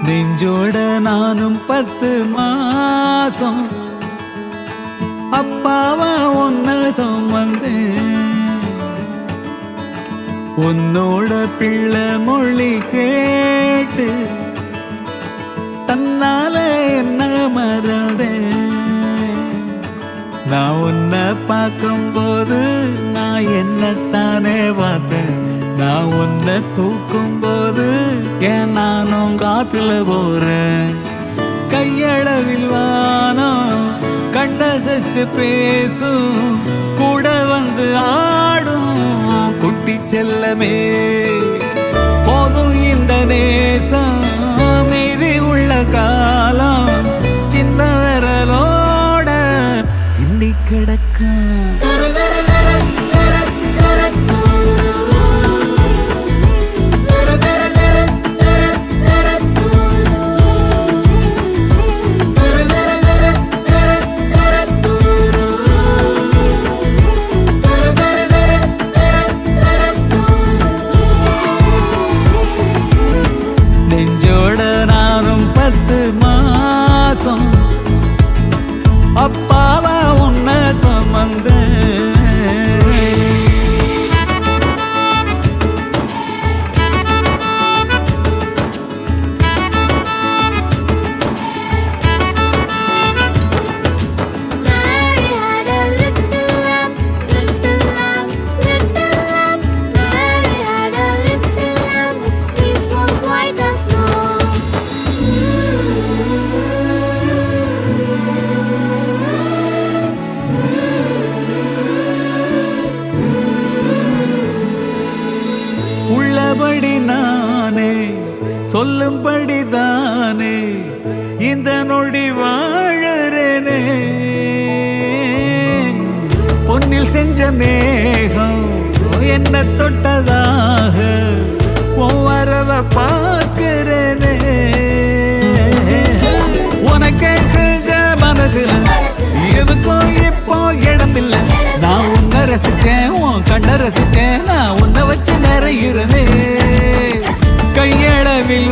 நெஞ்சோட நானும் 10 மாசம் அப்பாவா ஒன்ன சுமந்தேன். உன்னோட பிள்ளை மொழி கேட்டு தன்னால என்ன மறந்தேன். நான் உன்னை பார்க்கும்போது நான் என்னத்தானே பார்த்தேன். நான் உன்னை தூக்கும் போது ஏன் நானும் காத்துல போறேன். கையளவில் வானம் கண்ணசைச்சு பேசும் கூட வந்து ஆடும் குட்டி செல்லமே. போதும் இந்த நேசம் மீதி உள்ள காலம் சின்ன விரலோட இன்னி கிடக்கும். நெஞ்சோட நானும் 10 மாசம் அப்பாவா உன்ன சுமந்தேன். உள்ளபடி நானே சொல்லும்படிதானே இந்த நொடி வாழறேனே. பொன்னில் செஞ்ச மேகம் என்ன தொட்டதாக ஒவ்வொருவ பார்க்கிறேனே. உனக்கே செஞ்ச மனசுல எதுக்கும் இப்போ இடமில்லை. நான் உன்னை ரசிச்சேன், உன் கண்ண ரசிச்சேன், நான் உன்னை வச்சு நிறையிறதே. கையளவில்